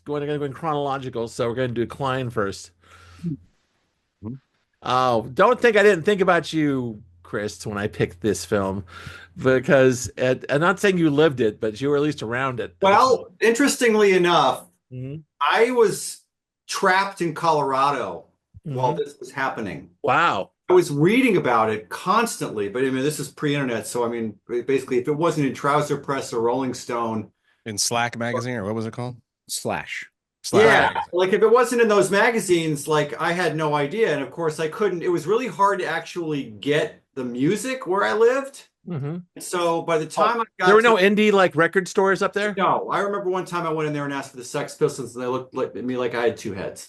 going to go in chronological, so we're going to do Klein first. Mhm. Oh, don't think I didn't think about you, Chris, when I picked this film, because I'm not saying you lived it, but you were at least around it at the time. Well, interestingly enough, Hmm. I was trapped in Colorado while Hmm. this was happening. Wow. I was reading about it constantly, but I mean, this is pre-internet, so I mean, basically, if it wasn't in Trouser Press or Rolling Stone, In Slack magazine, or what was it called? Slash. Slack yeah, Right. magazine. like if it wasn't in those magazines, like I had no idea, and of course, I couldn't. It was really hard to actually get the music where I lived. Hmm. So by the Oh, time I there got were to no indie like record stores up there? no, I remember one time I went in there and asked for the Sex Pistols, and they looked like at me like I had two heads.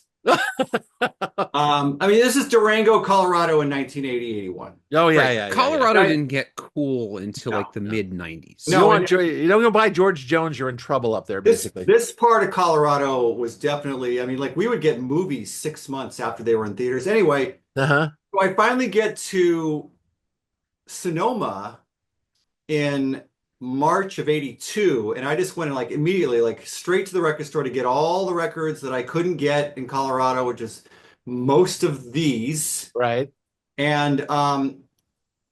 I mean, this is Durango, Colorado in 1980, 81. Oh yeah, Right. yeah, yeah, yeah. Colorado I, didn't get cool until no, like the No. mid 90s. You don't no, want you don't go buy George Jones, you're in trouble up there, this basically. this part of Colorado was definitely, I mean, like we would get movies 6 months after they were in theaters. Anyway, Uh-huh. so I finally get to Sonoma in March of 82, and I just went and like immediately, like straight to the record store to get all the records that I couldn't get in Colorado, which is most of these. Right. And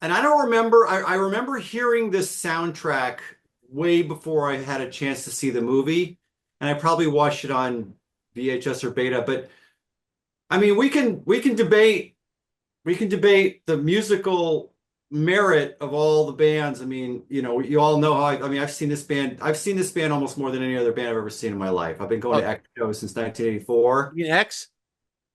and I don't remember, I remember hearing this soundtrack way before I had a chance to see the movie. And I probably watched it on VHS or beta, but I mean we can debate the musical merit of all the bands. I mean, you know, you all know how I mean, I've seen this band almost more than any other band I've ever seen in my life. I've been going Oh, to X shows since 1984. you mean X?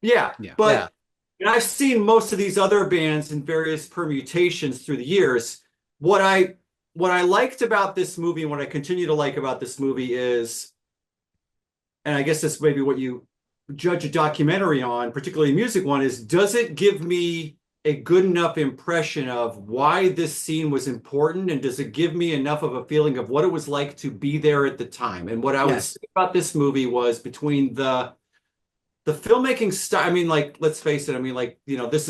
Yeah, Yeah. Yeah. but and I've seen most of these other bands in various permutations through the years. What I what I liked about this movie and what I continue to like about this movie is, and I guess this may be what you judge a documentary on, particularly a music one, is does it give me a good enough impression of why this scene was important, and does it give me enough of a feeling of what it was like to be there at the time? And what I would Yes. say about this movie was between the filmmaking style. I mean, like, let's face it. I mean, like, you know, this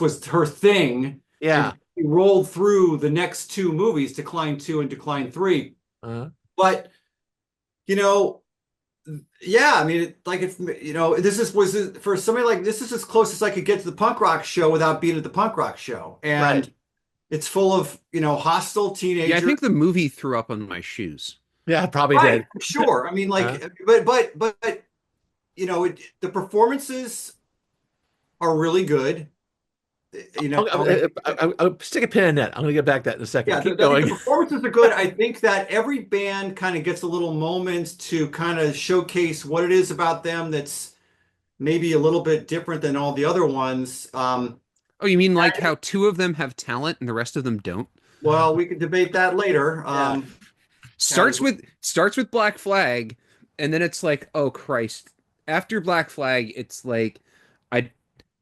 was her thing, and Yeah. she rolled through the next two movies, Decline 2 and Decline 3. Uh-huh. But you know, yeah, I mean, like if you know, this is was for somebody like this is as close as I could get to the punk rock show without being at the punk rock show, Right. and it's full of hostile Yeah, I teenagers. think the movie threw up on my shoes. Yeah, probably Right, did. sure. I mean, Uh, like, but the performances are really good. You know, I'll stick a pin in that. I'm gonna get back to that in a second. yeah, Keep I think going. the performances are good. I think that every band kind of gets a little moment to kind of showcase what it is about them that's maybe a little bit different than all the other ones. Oh, you mean like how two of them have talent and the rest of them don't? Well, we can debate that later. Yeah. Starts with Black Flag, and then it's like, oh Christ. After Black Flag, it's like I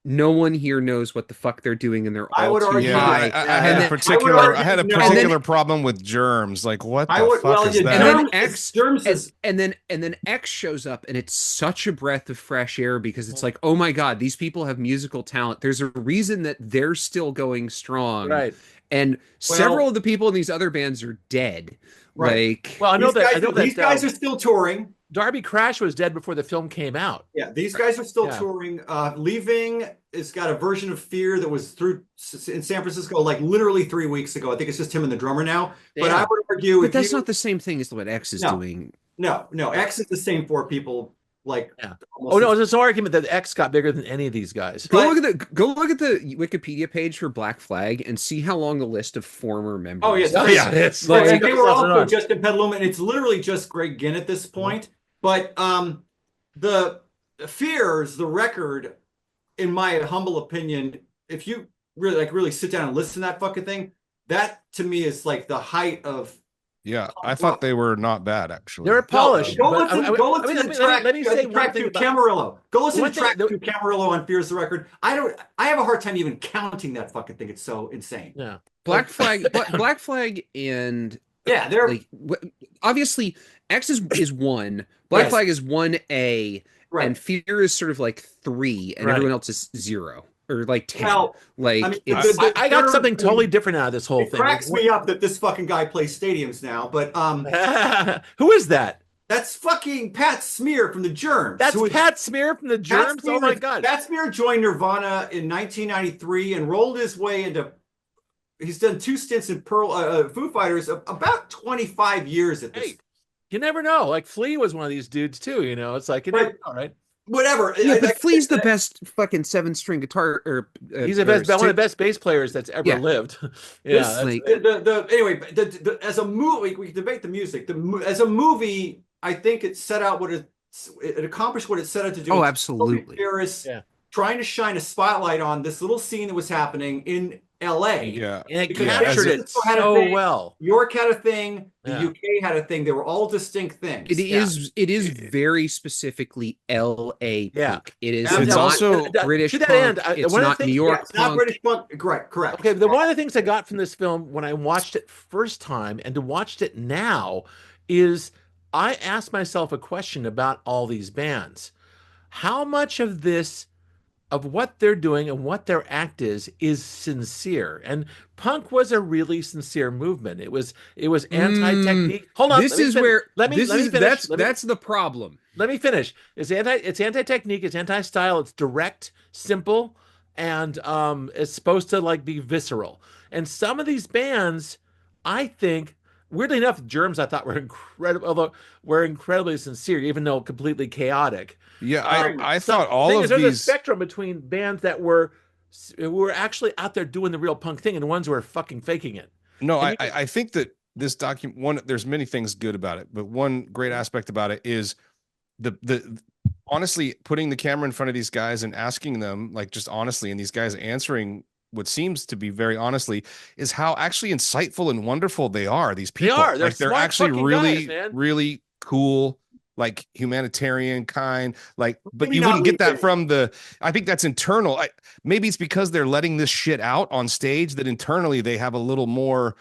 no one here knows what the fuck they're doing, and they're I all would too argue Yeah, high. that, I had And a then particular I argue had a no. particular problem with Germs. Like, what I the would, fuck well, is yeah, that? and then Germs X Germs is and then X shows up, and it's such a breath of fresh air because it's like, oh my God, these people have musical talent. There's a reason that they're still going strong, Right. and several well, of the people in these other bands are dead. right. Like, Well, I know These that guys are still touring. Darby Crash was dead before the film came out. Yeah, these guys are still Yeah. touring. Leaving has got a version of Fear that was through in San Francisco like literally 3 weeks ago. I think it's just him and the drummer now. But I Damn. would argue but if that's you not the same thing as what X is no, doing. no, X is the same four people like Yeah. Oh almost. no, there's no argument that X got bigger than any of these guys. Go But look at the Wikipedia page for Black Flag and see how long the list of former members. oh yes, Oh yeah, it's Well, like and they were also on. Justin Petaluma, and it's literally just Greg Ginn at this point. But the Fears, the record, in my humble opinion, if you really sit down and listen to that fucking thing, that to me is like the height of. Yeah, I thought they were not bad actually. They're No, polished. go but listen, go listen to the track. let me say one track thing to about Camarillo. Go listen one to track thing. to Camarillo on Fears the record. I have a hard time even counting that fucking thing. It's so insane. Yeah. Black Flag, Black Flag, and Yeah, they're like obviously X is one, Black Yes. Flag is 1A, right. and Fear is sort of like 3, and Right. everyone else is 0 or like 10. Well, Like I mean, it's I got something totally different out of this whole It thing. cracks me up that this fucking guy plays stadiums now, but Who is that? That's fucking Pat Smear from the Germs. That's who was- Pat Smear from the Pat Germs. Oh my Smear- God. Pat Smear joined Nirvana in 1993 and rolled his way into. He's done 2 stints in Foo Fighters, about 25 years at this. Hey, you never know. Like Flea was one of these dudes too. You know, it's like you Right. never know, right? Whatever. Yeah, but Flea's the best fucking 7-string guitar. Or He's the best, one of the best bass players that's ever Yeah. lived. This, Yeah, like- anyway, as a movie, we can debate the music. As a movie, I think it set out what it accomplished what it set out to do. Oh, absolutely. Penelope Spheeris Yeah. trying to shine a spotlight on this little scene that was happening in LA. Yeah. and it Because captured San it Francisco had a so thing, well. York had a thing, the Yeah. UK had a thing. They were all distinct things. It is very specifically LA Yeah. punk. It is It's not also- British to that punk. end, It's one of the not things- New Yeah, York it's not punk. British punk. Correct. Okay, one of the things I got from this film when I watched it first time and to watched it now is I asked myself a question about all these bands. How much of this, of what they're doing and what their act is sincere? And punk was a really sincere movement. It was anti-technique. Hold on. This let me is fin- where let me this let me is finish. that's the problem. Let me finish. It's anti-technique, it's anti-style, it's direct, simple, and it's supposed to like be visceral. And some of these bands, I think, weirdly enough, Germs I thought were incredible, although were incredibly sincere, even though completely chaotic. Yeah, I Some- thought all thing of is, there's a these. spectrum between bands that were actually out there doing the real punk thing and the ones who were fucking faking it. No, And I think that this document, there's many things good about it, but one great aspect about it is the honestly putting the camera in front of these guys and asking them, like, just honestly, and these guys answering what seems to be very honestly, is how actually insightful and wonderful they are. These people, are. They're like, they're smart actually fucking really, guys, man. really cool, like humanitarian kind, like, but Maybe you not wouldn't get that weekend. from the, I think that's internal. Maybe it's because they're letting this shit out on stage that internally they have a little more,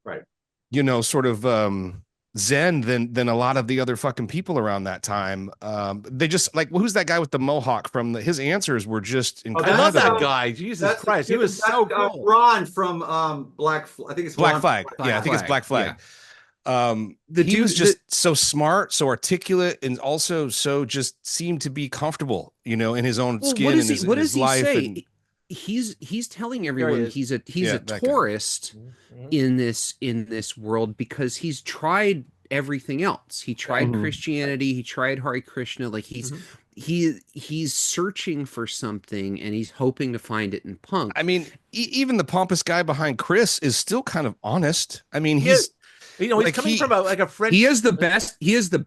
Right. you know, sort of zen than a lot of the other fucking people around that time. They just, like, who's that guy with the mohawk from his answers were just I incredible. love that Incredible. guy. Jesus Christ, he was that's, so cool. Ron from I think it's Black Ron Flag. from Yeah, I think it's Black Flag. The He dude- was just so smart, so articulate, and also so just seemed to be comfortable, you know, in his own Well, skin what and does his, his life. say? And He's telling everyone is. he's a Yeah, a that guy. tourist Mhm. in this world because he's tried everything else. He tried Mhm. Christianity, he tried Hare Krishna, like he's searching for something and he's hoping to find it in punk. I mean, even the pompous guy behind Chris is still kind of honest. I mean, He he's is. You know, he's like, coming he- from a French. He is the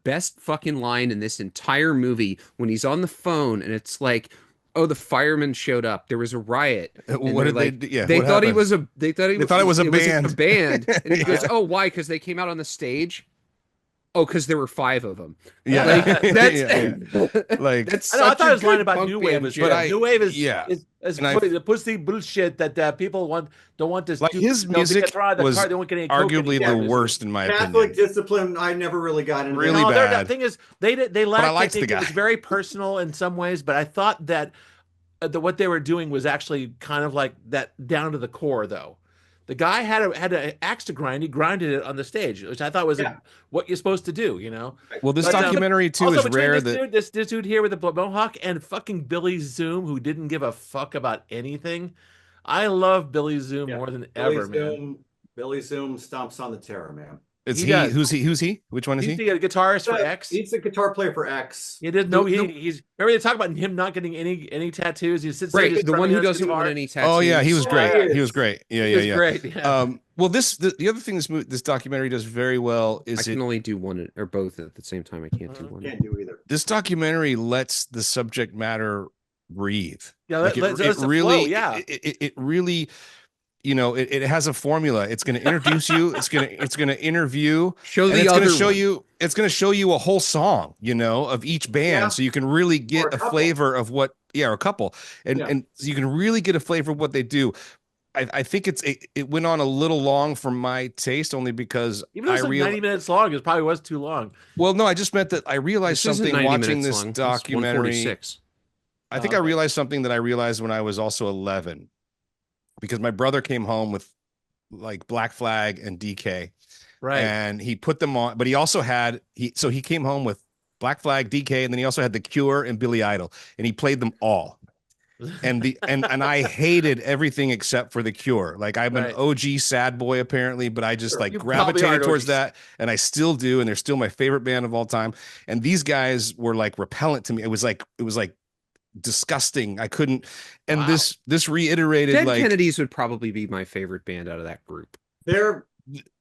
best fucking line in this entire movie when he's on the phone and it's like, oh, the firemen showed up. There was a riot. And what they're did like, they do? Yeah, they what thought he happened? was a they thought it was a band. a band. And he goes, Yeah. oh, why? Because they came out on the stage. Oh, because there were 5 of them. Yeah. Like, that's Yeah, yeah. Like, that's I know. I such thought a his line good about punk new wave band was joke. But new wave is yeah. is And the pussy bullshit that people don't want this. like, his you know, music to drive the was car, they won't get any coke arguably anymore. the worst in my Catholic opinion. discipline. I never really got into. Really No, bad. the thing is, they lacked. I liked the think it guy. was very personal in some ways, but I thought that what they were doing was actually kind of like that down to the core, though. The guy had an axe to grind. He grinded it on the stage, which I thought was Yeah. what you're supposed to do. You know. Well, this But, documentary too Also, is between rare this that dude, this dude here with the mohawk and fucking Billy Zoom, who didn't give a fuck about anything. I love Billy Zoom Yeah. more than Billy ever, man. Zoom, Billy Zoom stomps on the terror, man. it's he he. does. Who's he? Which one is He's he? the guitarist for X. He's a guitar player for X. He didn't know The- he's. Remember they talk about him not getting any tattoos. He sits Right, just the one strumming who on his doesn't guitar. want any tattoos. Oh yeah, he was Yeah, great. he He was is. great. Yeah, He yeah, was yeah. great. Yeah. Well, the other thing this documentary does very well I is can only do one or both at the same time. I can't do one. Can't do either. this documentary lets the subject matter breathe. Yeah, Like, let it really, flow, yeah. it really, you know, it has a formula. It's going to introduce you. It's going to interview. Show And the it's other going to show one. you. It's going to show you a whole song, you know, of each band, Yeah. so you can really Or get a a couple. flavor of what. Yeah, or a couple, Yeah. and so you can really get a flavor of what they do. I think it went on a little long for my taste, only because Even though I it's like realized. 90 minutes long, it probably was too long. Well, no, I just meant that I realized This isn't something 90 watching minutes this long. It's documentary. 146. I think Oh, I okay. realized something that I realized when I was also 11, because my brother came home with like Black Flag and DK, Right. and he put them on. But he also had he came home with Black Flag, DK, and then he also had The Cure and Billy Idol, and he played them all. And I hated everything except for The Cure. Like I'm an Right. OG sad boy apparently, but I just like You probably are gravitated towards OGs. that, and I still do, and they're still my favorite band of all time. And these guys were like repellent to me. It was like disgusting. I couldn't. And Wow. this reiterated Dead like Kennedys would probably be my favorite band out of that group. They're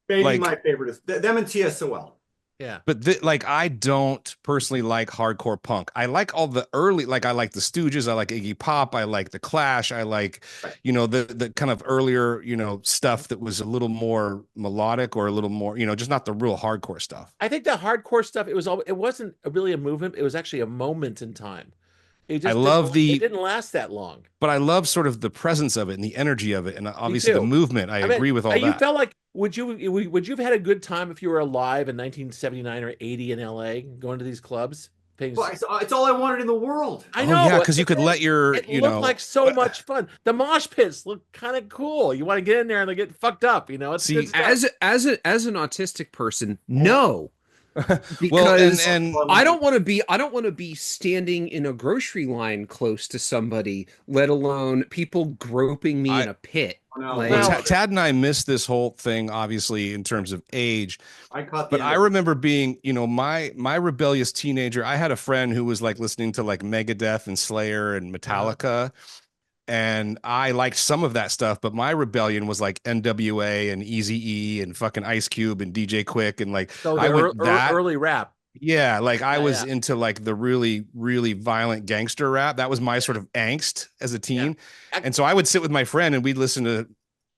maybe Like- my favorite is them and TSOL. Yeah. But like I don't personally like hardcore punk. I like all the early, like I like the Stooges, I like Iggy Pop, I like the Clash, I like, you know, the kind of earlier, you know, stuff that was a little more melodic or a little more, you know, just not the real hardcore stuff. I think the hardcore stuff, it wasn't really a movement, it was actually a moment in time. It I just love it didn't last that long. But I love sort of the presence of it and the energy of it, and obviously the too. movement. I mean, agree with all you that. felt like would you have had a good time if you were alive in 1979 or 80 in LA going to these clubs? Well, it's all I wanted in the world. I Oh know. yeah, because you could let your, It you looked know, like so much fun. The mosh pits look kind of cool. You want to get in there and get fucked up, you know? It's See, good stuff. As an autistic person, no. Because well, and I don't want to be standing in a grocery line close to somebody, let alone people groping me in a pit. No, Like, well, Tad and I missed this whole thing, obviously, in terms of age. I caught the But end I of it. remember being, you know, my rebellious teenager. I had a friend who was like listening to like Megadeth and Slayer and Metallica. And I liked some of that stuff, but my rebellion was like NWA and Eazy-E and fucking Ice Cube and DJ Quick and like So I the went that early rap. yeah, like I Yeah, was yeah. into like the really, really violent gangster rap. That was my sort of angst as a teen. Yeah. And so I would sit with my friend and we'd listen to,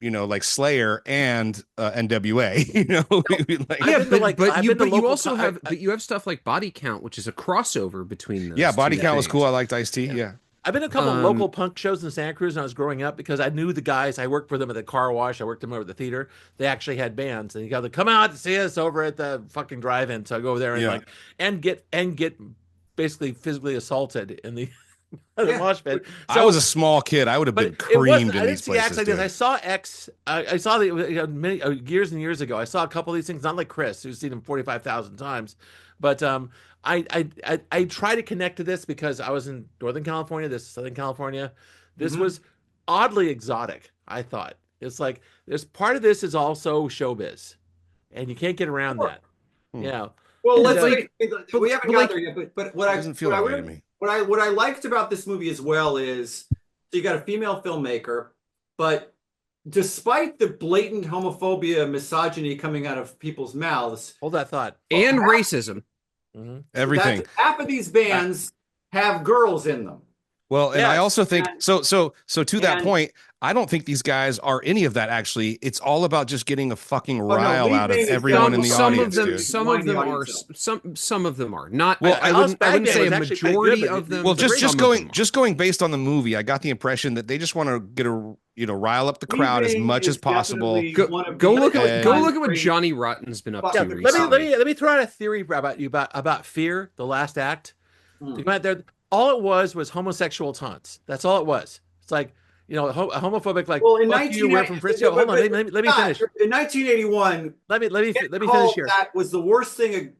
you know, like Slayer and NWA, you know, We'd like, yeah, I've been to, like, but I've you been to but you local also co- have I- but you have stuff like Body Count, which is a crossover between those. yeah, Body two Count was things. cool. I liked Ice-T. Yeah. I've been to a couple of Um, local punk shows in Santa Cruz when I was growing up because I knew the guys. I worked for them at the car wash. I worked them over at the theater. They actually had bands, and you got to come out to see us over at the fucking drive-in. So I go over there and Yeah. get basically physically assaulted in the the Yeah. mosh pit. I was a small kid. I would have been But it wasn't. creamed I in didn't these see acts places. like this. dude. I saw X. I saw the many years and years ago. I saw a couple of these things. Not like Chris, who's seen them 45,000 times, but I try to connect to this because I was in Northern California. This is Southern California. This Mhm. was oddly exotic. I thought it's like there's part of this is also showbiz, and you can't get around Sure. that. Hmm. Yeah. Well, And, let's like, we haven't but got like- there yet, but It doesn't feel that way to me. what I liked about this movie as well is so you got a female filmmaker, but despite the blatant homophobia, misogyny coming out of people's mouths, Hold that thought. and racism. Mhm. Everything. half of these bands have girls in them. Well, and I Yes, also think and- so to that and- point, I don't think these guys are any of that actually. It's all about just getting a fucking no, rile out of Lee Ving is everyone in the some audience, of them, dude. some Wine of the them are audience some of them are not. Well, I Alice wouldn't say a Baghdad was actually pretty majority good, but of them. Well, but just some of going them are. just going based on the movie, I got the impression that they just want to get a rile up the Lee crowd as Ving much is as possible. definitely one of Go the- look at And- go look at what great- Johnny Rotten's been up Yeah, to Yeah, recently. let me throw out a theory about Fear, the last act. Hmm. You went there. All it was homosexual taunts. That's all it was. It's like, you know, a homophobic like, Well, in fuck you, we're from Frisco. Hold on, let me Scott, finish. In 1981, Let me Get finish Called here. that was the worst thing.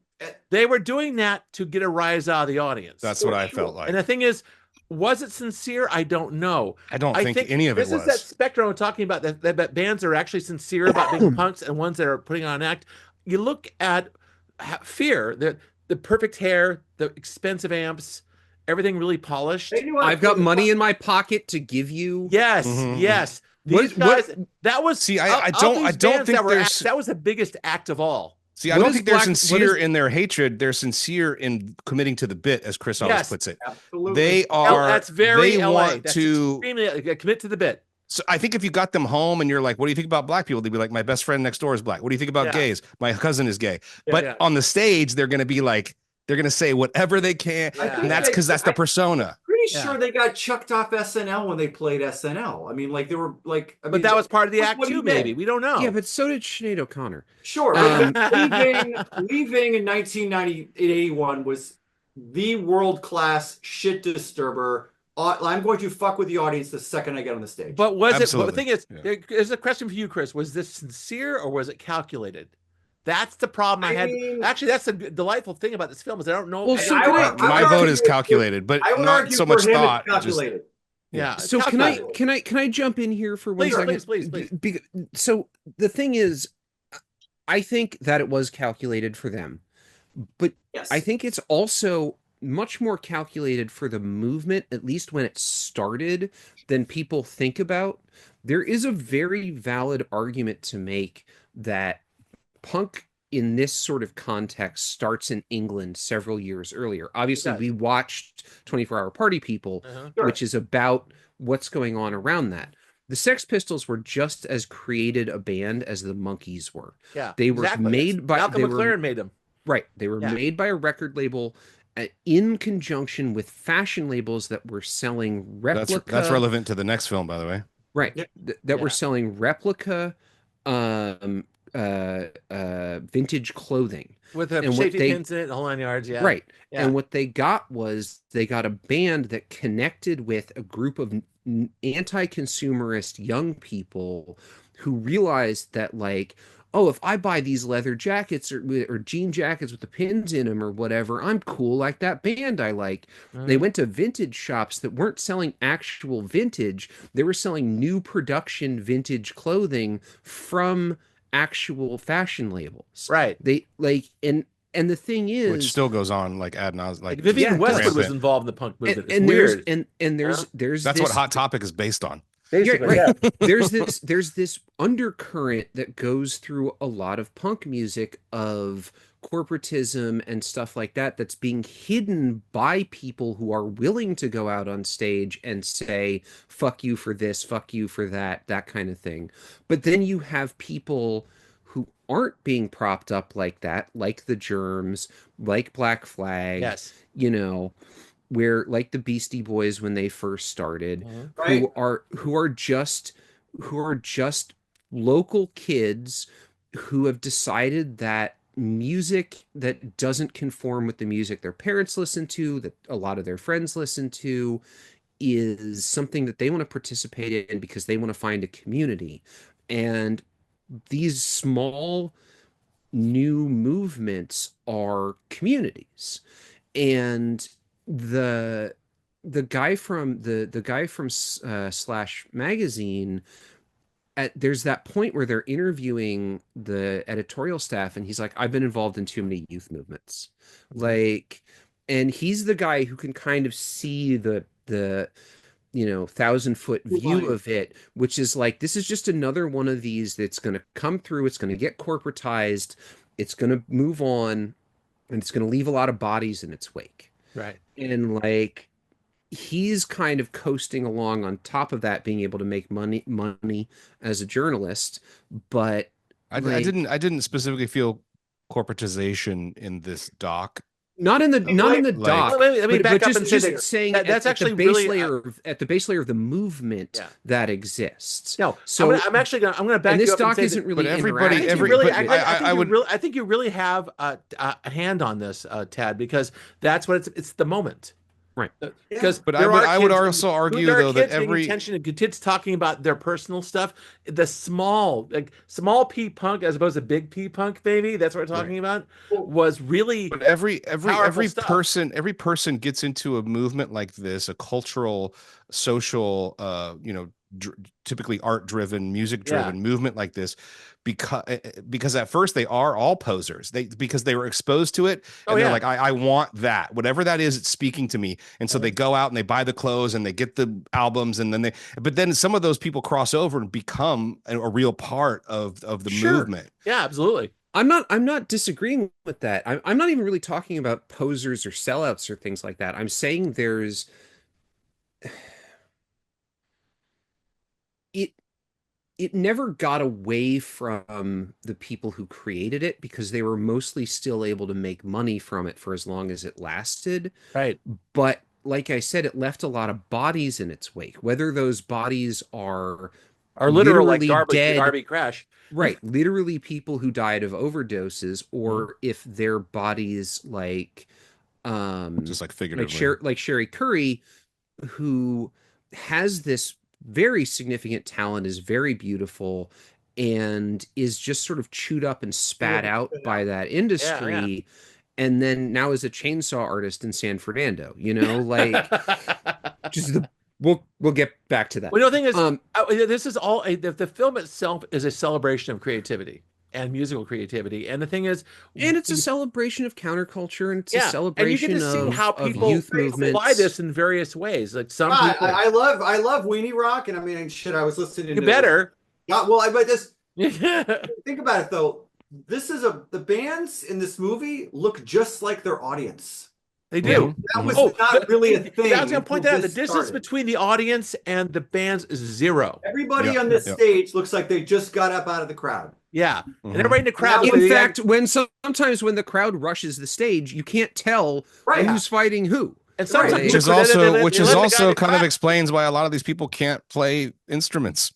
They were doing that to get a rise out of the audience. That's what I Sure. felt like. And the thing is, was it sincere? I don't know. I don't think any of it this is that was. spectrum I'm talking about. That bands are actually sincere about being punks and ones that are putting on an act. You look at Fear, the perfect hair, the expensive amps, everything really polished. They knew how to I've got play the money fuck- in my pocket to give you. Yes, Mhm. yes. What- These guys, that was See, I of don't- these I don't bands think that were there's- that was the biggest act of all. See, I What don't is think they're Black- what sincere is- in their hatred. They're sincere in committing to the bit, as Chris always Yes. puts it. Absolutely. They L- are. that's very They LA. want That's to. extremely commit to the bit. So I think if you got them home and you're like, "What do you think about black people?" They'd be like, "My best friend next door is black." What do you think about Yeah. gays? My cousin is gay. Yeah, But yeah. on the stage, they're going to be like, they're going to say whatever they can, Yeah. and that's because that's the persona. Pretty Yeah. sure they got chucked off SNL when they played SNL. I mean, like they were like. I But mean, that was part of the what- act what do too. you think? Maybe we don't know. Yeah, but so did Sinead O'Connor. Sure. Um, But leaving in 1981 was the world class shit disturber. I'm going to fuck with the audience the second I get on the stage. But was it? But Absolutely. the thing is, Yeah. there's a question for you, Chris. Was this sincere or was it calculated? That's the problem I I had. mean, Actually, that's the delightful thing about this film is I don't know. Well, I, so I can would, I I My would vote argue is calculated, but I would not argue so for much him it's thought. Just calculated. yeah, so calculated. can I jump in here for one Please, second? please. So the thing is, I think that it was calculated for them, but I Yes. think it's also much more calculated for the movement, at least when it started, than people think about. There is a very valid argument to make that punk in this sort of context starts in England several years earlier. Obviously, does. we watched 24-Hour Party People, Uh-huh. which Sure. is about what's going on around that. The Sex Pistols were just as created a band as the Monkees were. Yeah, They were exactly. made by Malcolm McLaren made them. right. They were Yeah. made by a record label in conjunction with fashion labels that were selling that's replica relevant to the next film, by the way. right Yeah. that were Yeah. selling replica um vintage clothing. With the And what safety they pins in it, the whole 9 yards. Yeah. right. Yeah. And what they got was they got a band that connected with a group of anti-consumerist young people who realized that, like, oh, if I buy these leather jackets or jean jackets with the pins in them or whatever, I'm cool like that band I like. They Mhm. went to vintage shops that weren't selling actual vintage. They were selling new production vintage clothing from actual fashion labels. Right. They like and the thing Which is, still goes on like ad nauseam, Like like Vivian yeah, it Westwood does. was rampant. involved in the punk movement. It's And weird. there's That's what this Hot Topic is based on. yeah, Basically, right. yeah. There's this undercurrent that goes through a lot of punk music of corporatism and stuff like that that's being hidden by people who are willing to go out on stage and say fuck you for this, fuck you for that, that kind of thing. But then you have people who aren't being propped up like that, like the Germs, like Black Flag, Yes. you know, where like the Beastie Boys when they first started, Mhm. Right. who are just local kids who have decided that music that doesn't conform with the music their parents listen to, that a lot of their friends listen to, is something that they want to participate in because they want to find a community. And these small new movements are communities. And the the guy from Slash magazine, there's that point where they're interviewing the editorial staff and he's like, I've been involved in too many youth movements, like, and he's the guy who can kind of see the 1,000-foot view Line. of it, which is like, this is just another one of these that's going to come through, it's going to get corporatized, it's going to move on, and it's going to leave a lot of bodies in its wake. Right. And like, he's kind of coasting along on top of that, being able to make money as a journalist. But I like, didn't specifically feel corporatization in this doc. not in the Like- doc, Let me back but up and say that saying that's at actually the base really layer at the base layer of the movement Yeah. that exists. no. So I'm gonna back and you this up and doc say isn't that, really But everybody- I think interactive you really, but I would- I think you really have a hand on this, Tad, because that's what it's the moment. right. Because But there I are would kids also argue there are though that kids paying attention to kids talking about their personal stuff. The small P punk as opposed to big P punk, baby. That's what we're talking about. Was really but every powerful stuff. person gets into a movement like this, a cultural, social, typically art driven, music driven movement like this, because at first they are all posers, because they were exposed to it and they're like, I want that, whatever that is, it's speaking to me. And so they go out and they buy the clothes and they get the albums, and but then some of those people cross over and become a real part of the movement. Yeah, absolutely. I'm not disagreeing with that. I'm not even really talking about posers or sellouts or things like that. I'm saying it never got away from the people who created it because they were mostly still able to make money from it for as long as it lasted. Right. But like I said, it left a lot of bodies in its wake, whether those bodies are Literal like literally dead, Darby Crash. right, literally people who died of overdoses, or if their bodies Just like figuratively. like Sherry Curry, who has this very significant talent, is very beautiful, and is just sort of chewed up and spat out by that industry. Yeah. And then now is a chainsaw artist in San Fernando, you know, like just the we'll get back to that. Well, the thing is, this is all the film itself is a celebration of creativity and musical creativity. And the thing is, and it's a celebration of counterculture, and it's a and you celebration get to see how of people youth movements. apply this in various ways. Like some God, people, I love Weenie Rock, and I mean, shit, I was listening. you better. Yeah, well, but just They think about it though. This is the bands in this movie look just like their audience. do. That was not really a thing. I was going to point that out. The distance started. between the audience and the bands is zero. Everybody on this stage looks like they just got up out of the crowd. Yeah, and everybody in the crowd. In fact, sometimes when the crowd rushes the stage, you can't tell who's fighting who. And sometimes, which is also kind of explains why a lot of these people can't play instruments.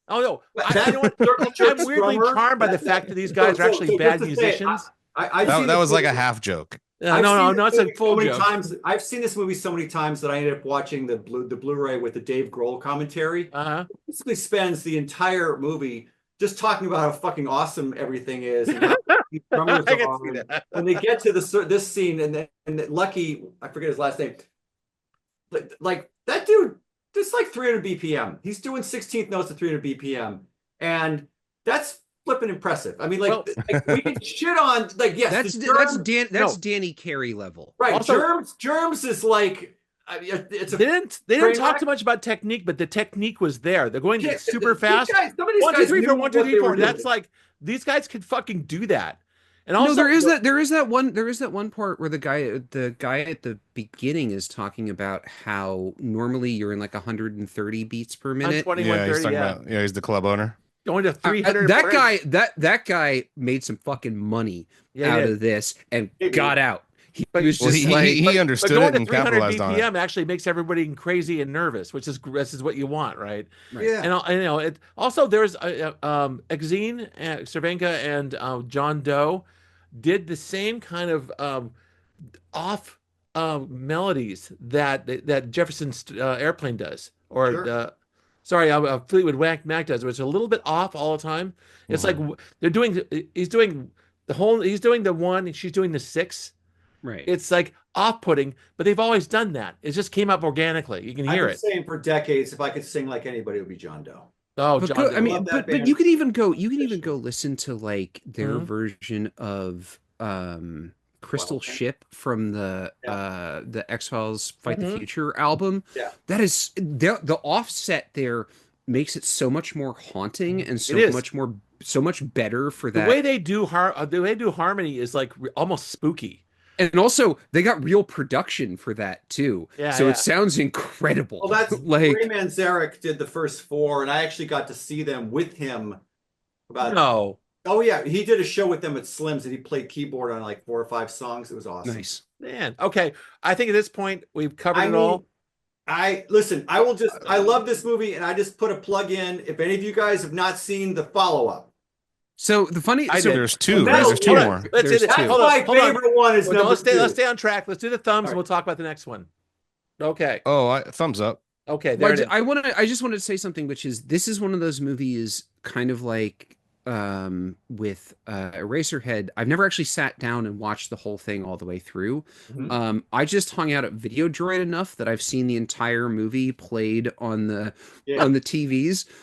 Oh no! I'm weirdly charmed by the fact that these guys are actually bad musicians. That was like a half joke. No, it's a full joke. I've seen this movie so many times that I ended up watching the Blu-ray with the Dave Grohl commentary. It basically spends the entire movie just talking about how fucking awesome everything is. And how drummers are. When they get to this scene, and Lucky, I forget his last name, like that dude. Just like 300 BPM. He's doing 16th notes at 300 BPM. And that's flipping impressive. I mean, like we can shit on, like, yes. That's Danny Carey level. Right. Also, Germs is like, it's a they didn't talk too much about technique, but the technique was there. They're going super fast. 1, 2, 3, 4, 1, 2, 3, 4. That's like, these guys could fucking do that. And also, there is that one part where the guy at the beginning is talking about how normally you're in like 130 beats per minute. 120, he's the club owner. Going to 300. That guy made some fucking money out of this and got out. He understood it and capitalized on it. BPM actually makes everybody crazy and nervous, which is what you want, right? Yeah. And also there's Exene, Cervenka, and John Doe did the same kind of off melodies that Jefferson's Airplane does, or Fleetwood Mac does, which is a little bit off all the time. It's like he's doing the 1 and she's doing the 6. Right. It's like off-putting, but they've always done that. It just came up organically. You can hear it. I've been saying for decades, if I could sing like anybody, it would be John Doe. Oh, John Doe. I mean, but you could even go listen to like their version of Crystal Ship from the X-Files Fight the Future album. Yeah. That is the offset there makes it so much more haunting and so much better for that. The way they do harmony is like almost spooky. And also, they got real production for that too. It sounds incredible. Well, that's like Ray Manzarek did the first 4, and I actually got to see them with him. Oh yeah, he did a show with them at Slim's, and he played keyboard on like 4 or 5 songs. It was awesome. Nice, man. Okay, I think at this point we've covered it all. I love this movie, and I just put a plug in. If any of you guys have not seen the follow-up. So there's 2. There's 2 more. That's my favorite one. Is number 2. Let's stay on track. Let's do the thumbs, and we'll talk about the next one. Okay. Thumbs up. Okay. There it is. I just wanted to say something, which is this is one of those movies, kind of like with Eraserhead. I've never actually sat down and watched the whole thing all the way through. I just hung out at Videodroid enough that I've seen the entire movie played on the TVs.